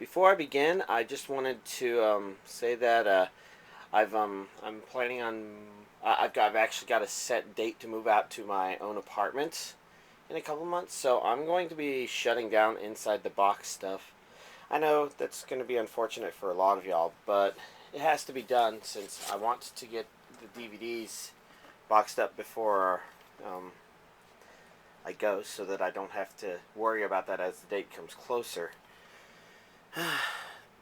Before I begin, I just wanted to say that I'm planning on I've actually got a set date to move out to my own apartment in a couple months, so I'm going to be shutting down inside the box stuff. I know that's going to be unfortunate for a lot of y'all, but it has to be done since I want to get the DVDs boxed up before um, I go, so that I don't have to worry about that as the date comes closer.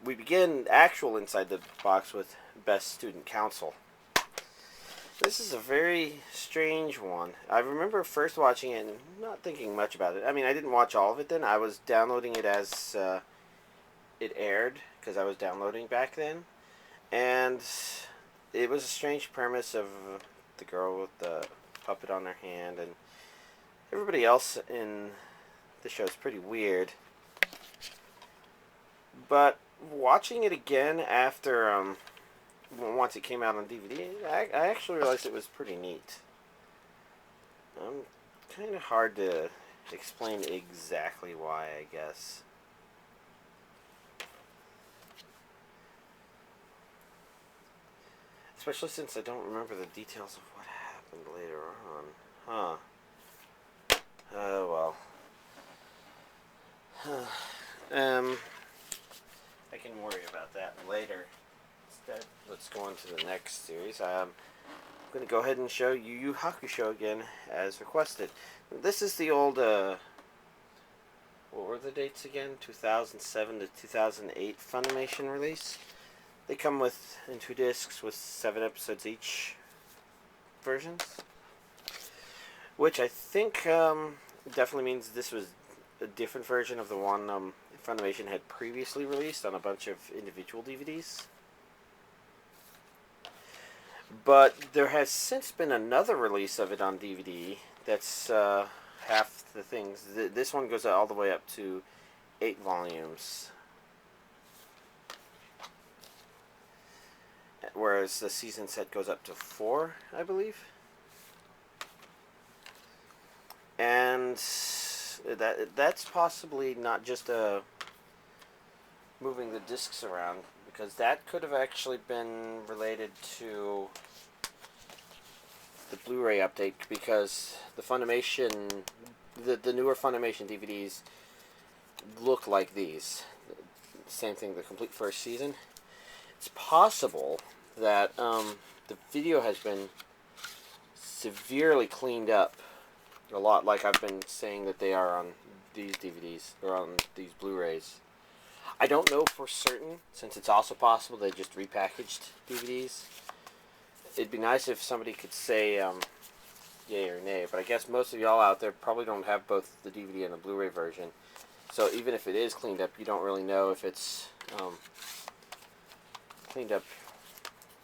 We begin actual Inside the Box with Best Student Council. This is a very strange one. I remember first watching it and not thinking much about it. I mean, I didn't watch all of it then. I was downloading it as it aired because I was downloading back then. And it was a strange premise of the girl with the puppet on her hand, and everybody else in the show is pretty weird. But watching it again after once it came out on DVD, I actually realized it was pretty neat. Kind of hard to explain exactly why, I guess. Especially since I don't remember the details of what happened later on. Oh well. I can worry about that later. Instead, let's go on to the next series. I'm going to go ahead and show Yu Yu Hakusho again, as requested. This is the old, what were the dates again? 2007 to 2008 Funimation release. They come in 2 discs with 7 episodes each versions. Which I think definitely means this was a different version of the one Funimation had previously released on a bunch of individual DVDs. But there has since been another release of it on DVD that's half the things. This one goes all the way up to 8 volumes. Whereas the season set goes up to 4, I believe. And that's possibly not just moving the discs around, because that could have actually been related to the Blu-ray update, because the newer Funimation DVDs look like these. Same thing, the complete first season. It's possible that the video has been severely cleaned up a lot, like I've been saying that they are on these DVDs, or on these Blu-rays. I don't know for certain, since it's also possible they just repackaged DVDs. It'd be nice if somebody could say yay or nay, but I guess most of y'all out there probably don't have both the DVD and the Blu-ray version. So even if it is cleaned up, you don't really know if it's cleaned up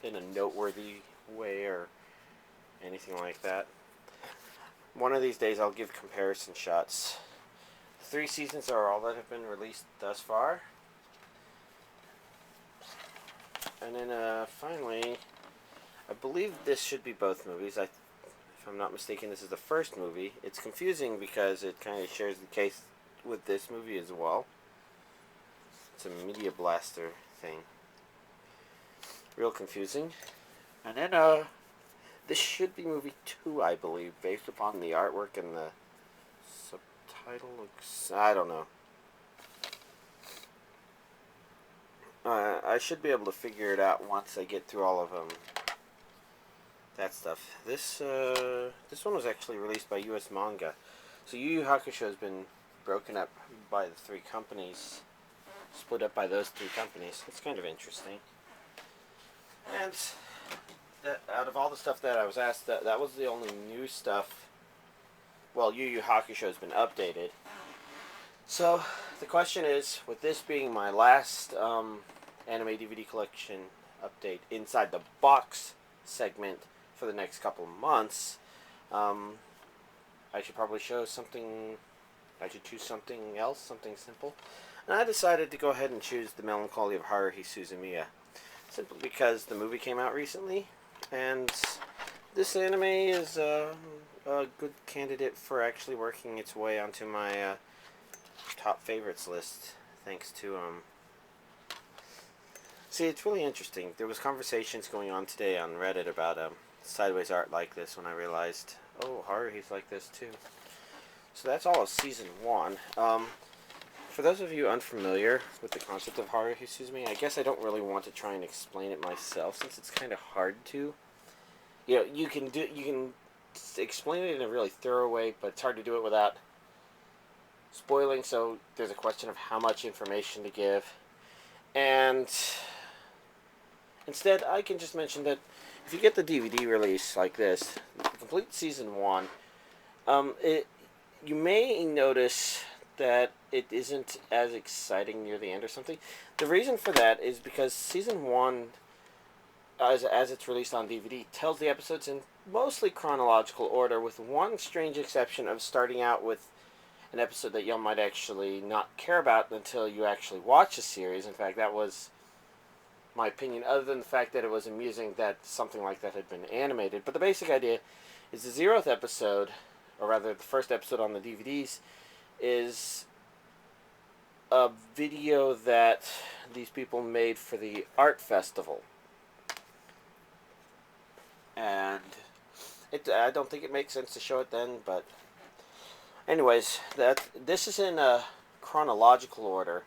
in a noteworthy way or anything like that. One of these days I'll give comparison shots. 3 seasons are all that have been released thus far. And then finally, I believe this should be both movies. If I'm not mistaken, this is the first movie. It's confusing because it kind of shares the case with this movie as well. It's a Media Blaster thing. Real confusing. And then this should be movie 2, I believe, based upon the artwork and the subtitle looks... I don't know. I should be able to figure it out once I get through all of that stuff. This one was actually released by U.S. Manga. So Yu Yu Hakusho has been broken up by the 3 companies. Split up by those 3 companies. It's kind of interesting. And out of all the stuff that I was asked, that was the only new stuff. Well, Yu Yu Hakusho has been updated. So, the question is, with this being my last anime DVD collection update inside the box segment for the next couple of months, I should probably show something... I should choose something else, something simple. And I decided to go ahead and choose The Melancholy of Haruhi Suzumiya. Simply because the movie came out recently, and this anime is a good candidate for actually working its way onto my top favorites list, thanks to See, it's really interesting. There was conversations going on today on Reddit about sideways art like this when I realized, oh, Haruhi's like this too. So that's all of season 1. For those of you unfamiliar with the concept of Haruhi Suzumiya, I guess I don't really want to try and explain it myself since it's kind of hard to. You can explain it in a really thorough way, but it's hard to do it without spoiling. So there's a question of how much information to give, and instead I can just mention that if you get the DVD release like this, the complete season 1, you may notice that it isn't as exciting near the end or something. The reason for that is because season 1, as it's released on DVD, tells the episodes in mostly chronological order, with one strange exception of starting out with an episode that y'all might actually not care about until you actually watch the series. In fact, that was my opinion, other than the fact that it was amusing that something like that had been animated. But the basic idea is the 0th episode, or rather the first episode on the DVDs, is a video that these people made for the art festival. And I don't think it makes sense to show it then, but anyways, this is in a chronological order,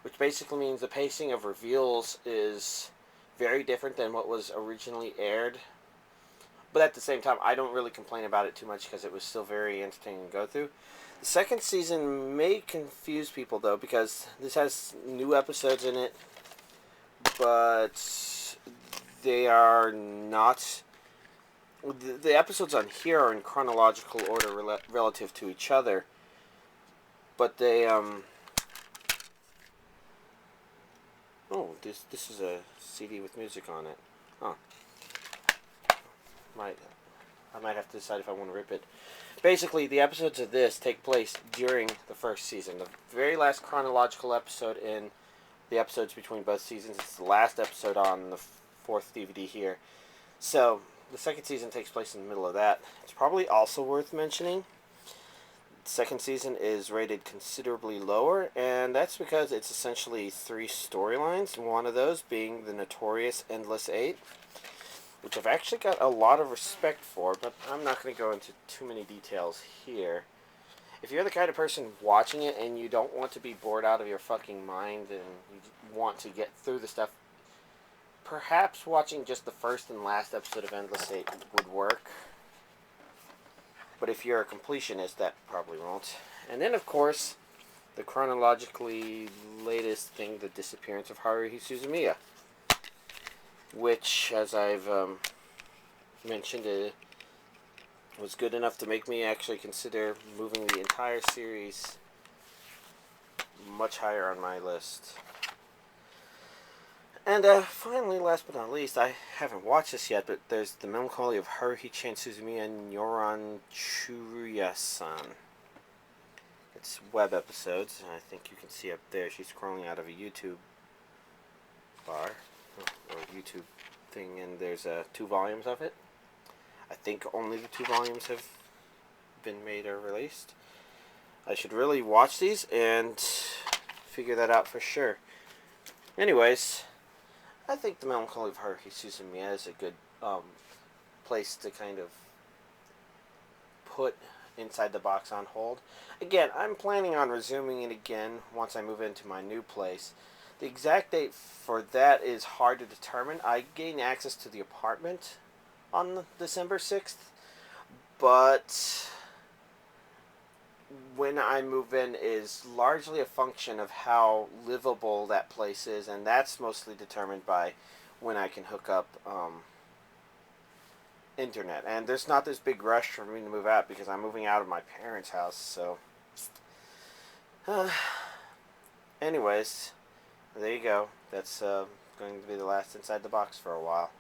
which basically means the pacing of reveals is very different than what was originally aired. But at the same time, I don't really complain about it too much because it was still very entertaining to go through. The second season may confuse people, though, because this has new episodes in it, but they are not... The episodes on here are in chronological order relative to each other, but they... Oh, this is a CD with music on it. Huh. I might have to decide if I want to rip it. Basically, the episodes of this take place during the first season. The very last chronological episode in the episodes between both seasons is the last episode on the 4th DVD here. So, the second season takes place in the middle of that. It's probably also worth mentioning the second season is rated considerably lower, and that's because it's essentially 3 storylines, one of those being the notorious Endless 8, which I've actually got a lot of respect for, but I'm not going to go into too many details here. If you're the kind of person watching it and you don't want to be bored out of your fucking mind and you want to get through the stuff, perhaps watching just the first and last episode of Endless 8 would work. But if you're a completionist, that probably won't. And then, of course, the chronologically latest thing, the disappearance of Haruhi Suzumiya, which, as I've mentioned, was good enough to make me actually consider moving the entire series much higher on my list. And finally, last but not least, I haven't watched this yet, but there's The Melancholy of Haruhi-chan Suzumiya and Nyoran Churia-san. It's web episodes, and I think you can see up there she's scrolling out of a YouTube bar, or YouTube thing, and there's 2 volumes of it. I think only the 2 volumes have been made or released. I should really watch these and figure that out for sure. Anyways, I think The Melancholy of Haruhi Suzumiya is a good place to kind of put Inside the Box on hold. Again, I'm planning on resuming it again once I move into my new place. The exact date for that is hard to determine. I gain access to the apartment on December 6th, but when I move in is largely a function of how livable that place is, and that's mostly determined by when I can hook up internet. And there's not this big rush for me to move out because I'm moving out of my parents' house, so anyways, there you go. That's going to be the last Inside the Box for a while.